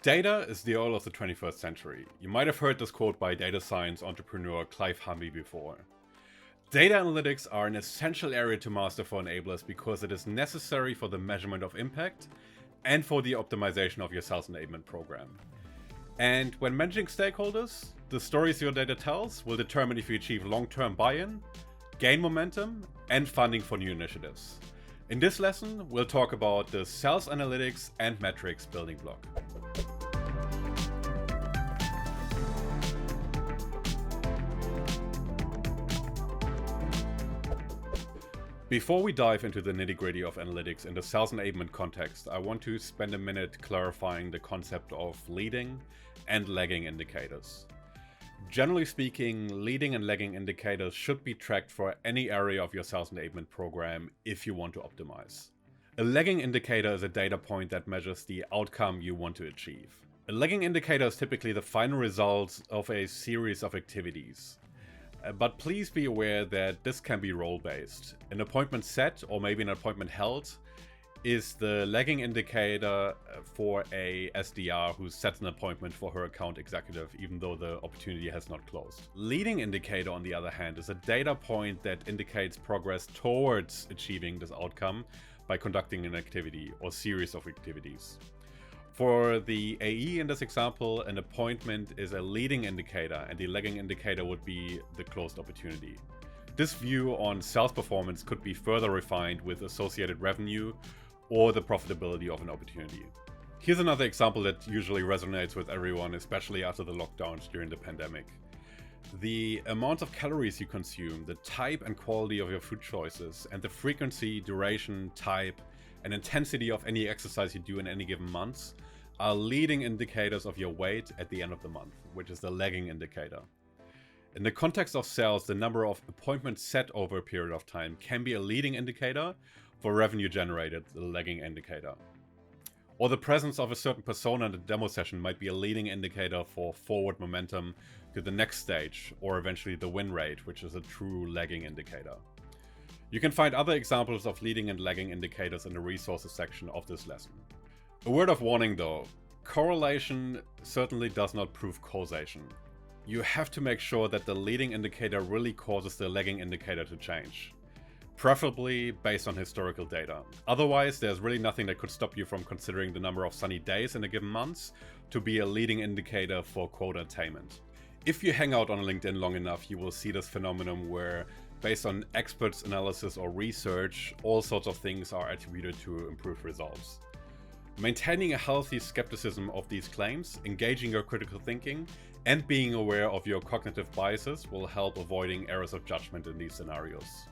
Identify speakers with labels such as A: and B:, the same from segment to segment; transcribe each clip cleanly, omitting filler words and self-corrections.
A: Data is the oil of the 21st century. You might have heard this quote by data science entrepreneur Clive Humby before. Data analytics are an essential area to master for enablers because it is necessary for the measurement of impact and for the optimization of your sales enablement program. And when managing stakeholders, the stories your data tells will determine if you achieve long-term buy-in, gain momentum, and funding for new initiatives. In this lesson, we'll talk about the sales analytics and metrics building block. Before we dive into the nitty-gritty of analytics in the sales enablement context, I want to spend a minute clarifying the concept of leading and lagging indicators. Generally speaking, leading and lagging indicators should be tracked for any area of your sales enablement program if you want to optimize. A lagging indicator is a data point that measures the outcome you want to achieve. A lagging indicator is typically the final result of a series of activities. But please be aware that this can be role-based. An appointment set, or maybe an appointment held, is the lagging indicator for a SDR who sets an appointment for her account executive even though the opportunity has not closed. Leading indicator, on the other hand, is a data point that indicates progress towards achieving this outcome by conducting an activity or series of activities. For the AE in this example, an appointment is a leading indicator and the lagging indicator would be the closed opportunity. This view on sales performance could be further refined with associated revenue or the profitability of an opportunity. Here's another example that usually resonates with everyone, especially after the lockdowns during the pandemic. The amount of calories you consume, the type and quality of your food choices, and the frequency, duration, type, and intensity of any exercise you do in any given month are leading indicators of your weight at the end of the month, which is the lagging indicator. In the context of sales, the number of appointments set over a period of time can be a leading indicator. For revenue generated, the lagging indicator. Or the presence of a certain persona in the demo session might be a leading indicator for forward momentum to the next stage, or eventually the win rate, which is a true lagging indicator. You can find other examples of leading and lagging indicators in the resources section of this lesson. A word of warning though, correlation certainly does not prove causation. You have to make sure that the leading indicator really causes the lagging indicator to change, preferably based on historical data. Otherwise, there's really nothing that could stop you from considering the number of sunny days in a given month to be a leading indicator for quota attainment. If you hang out on LinkedIn long enough, you will see this phenomenon where, based on experts' analysis or research, all sorts of things are attributed to improved results. Maintaining a healthy skepticism of these claims, engaging your critical thinking, and being aware of your cognitive biases will help avoiding errors of judgment in these scenarios.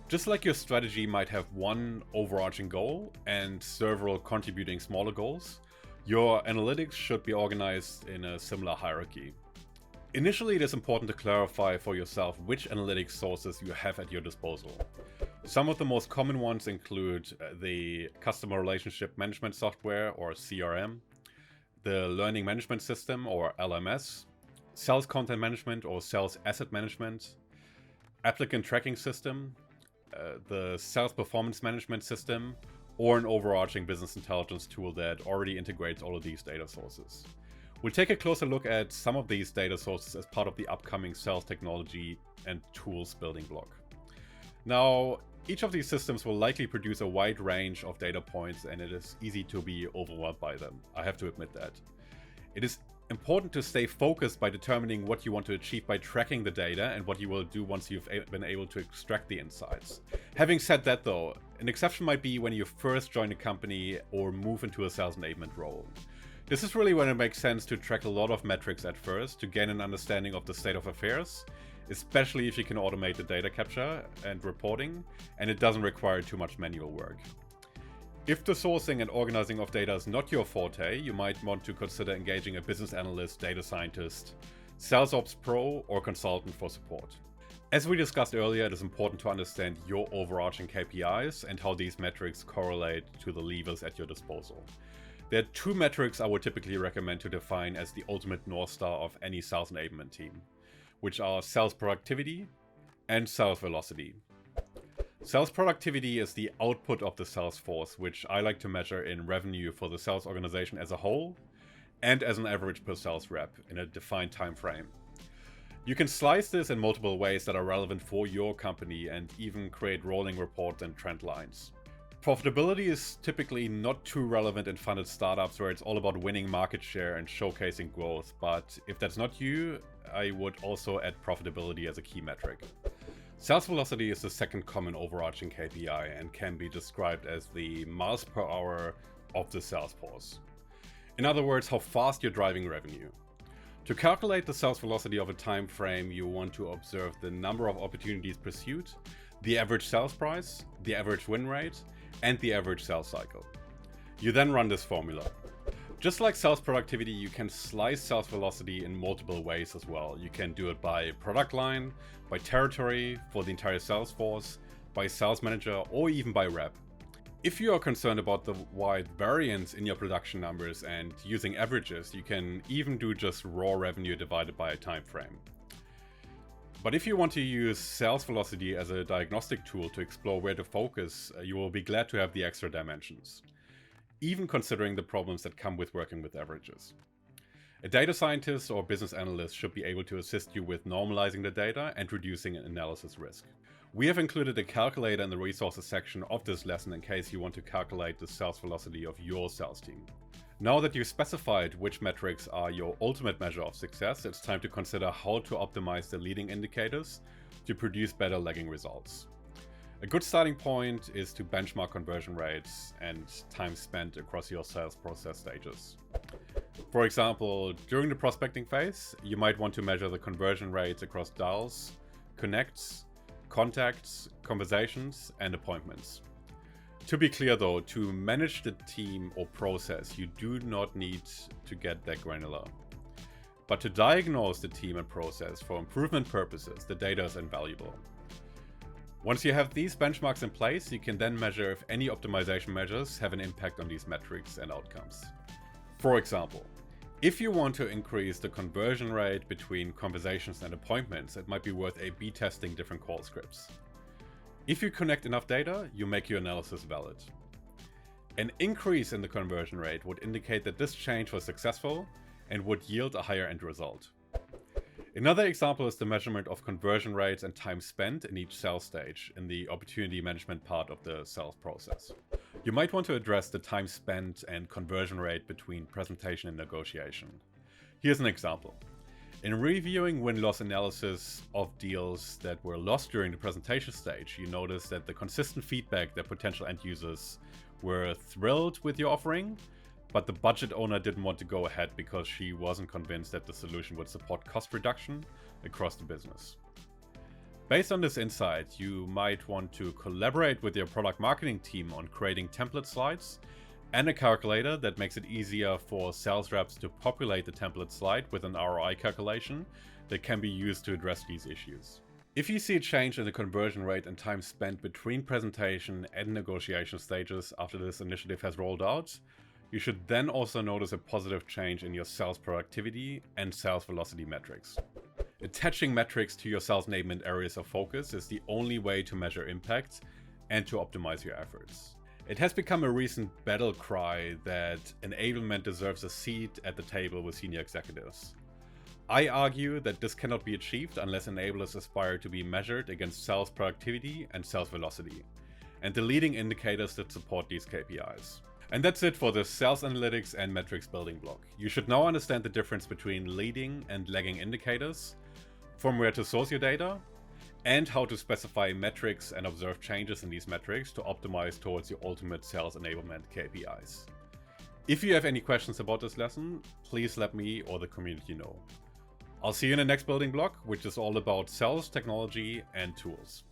A: Just like your strategy might have one overarching goal and several contributing smaller goals, your analytics should be organized in a similar hierarchy. Initially, it is important to clarify for yourself which analytics sources you have at your disposal. Some of the most common ones include the Customer Relationship Management Software, or CRM, the Learning Management System, or LMS, Sales Content Management, or Sales Asset Management, Applicant Tracking System, the Sales Performance Management System, or an overarching business intelligence tool that already integrates all of these data sources. We'll take a closer look at some of these data sources as part of the upcoming sales technology and tools building block. Now, each of these systems will likely produce a wide range of data points, and it is easy to be overwhelmed by them. I have to admit that. It is important to stay focused by determining what you want to achieve by tracking the data and what you will do once you've been able to extract the insights. Having said that though, an exception might be when you first join a company or move into a sales enablement role. This is really when it makes sense to track a lot of metrics at first to gain an understanding of the state of affairs, especially if you can automate the data capture and reporting, and it doesn't require too much manual work. If the sourcing and organizing of data is not your forte, you might want to consider engaging a business analyst, data scientist, sales ops pro, or consultant for support. As we discussed earlier, it is important to understand your overarching KPIs and how these metrics correlate to the levers at your disposal. There are two metrics I would typically recommend to define as the ultimate North Star of any sales enablement team, which are sales productivity and sales velocity. Sales productivity is the output of the sales force, which I like to measure in revenue for the sales organization as a whole, and as an average per sales rep in a defined time frame. You can slice this in multiple ways that are relevant for your company and even create rolling reports and trend lines. Profitability is typically not too relevant in funded startups where it's all about winning market share and showcasing growth, but if that's not you, I would also add profitability as a key metric. Sales velocity is the second common overarching KPI and can be described as the miles per hour of the sales force. In other words, how fast you're driving revenue. To calculate the sales velocity of a time frame, you want to observe the number of opportunities pursued, the average sales price, the average win rate, and the average sales cycle. You then run this formula. Just like sales productivity, you can slice sales velocity in multiple ways as well. You can do it by product line, by territory, for the entire sales force, by sales manager, or even by rep. If you are concerned about the wide variance in your production numbers and using averages, you can even do just raw revenue divided by a time frame. But if you want to use sales velocity as a diagnostic tool to explore where to focus, you will be glad to have the extra dimensions, even considering the problems that come with working with averages. A data scientist or business analyst should be able to assist you with normalizing the data and reducing analysis risk. We have included a calculator in the resources section of this lesson in case you want to calculate the sales velocity of your sales team. Now that you've specified which metrics are your ultimate measure of success, it's time to consider how to optimize the leading indicators to produce better lagging results. A good starting point is to benchmark conversion rates and time spent across your sales process stages. For example, during the prospecting phase, you might want to measure the conversion rates across dials, connects, contacts, conversations, and appointments. To be clear though, to manage the team or process, you do not need to get that granular. But to diagnose the team and process for improvement purposes, the data is invaluable. Once you have these benchmarks in place, you can then measure if any optimization measures have an impact on these metrics and outcomes. For example, if you want to increase the conversion rate between conversations and appointments, it might be worth A/B testing different call scripts. If you connect enough data, you make your analysis valid. An increase in the conversion rate would indicate that this change was successful and would yield a higher end result. Another example is the measurement of conversion rates and time spent in each sales stage in the opportunity management part of the sales process. You might want to address the time spent and conversion rate between presentation and negotiation. Here's an example. In reviewing win-loss analysis of deals that were lost during the presentation stage, you notice that the consistent feedback that potential end users were thrilled with your offering, but the budget owner didn't want to go ahead because she wasn't convinced that the solution would support cost reduction across the business. Based on this insight, you might want to collaborate with your product marketing team on creating template slides and a calculator that makes it easier for sales reps to populate the template slide with an ROI calculation that can be used to address these issues. If you see a change in the conversion rate and time spent between presentation and negotiation stages after this initiative has rolled out, you should then also notice a positive change in your sales productivity and sales velocity metrics. Attaching metrics to your sales enablement areas of focus is the only way to measure impact and to optimize your efforts. It has become a recent battle cry that enablement deserves a seat at the table with senior executives. I argue that this cannot be achieved unless enablers aspire to be measured against sales productivity and sales velocity, and the leading indicators that support these KPIs. And that's it for the sales analytics and metrics building block. You should now understand the difference between leading and lagging indicators, from where to source your data, and how to specify metrics and observe changes in these metrics to optimize towards your ultimate sales enablement KPIs. If you have any questions about this lesson, please let me or the community know. I'll see you in the next building block, which is all about sales, technology, and tools.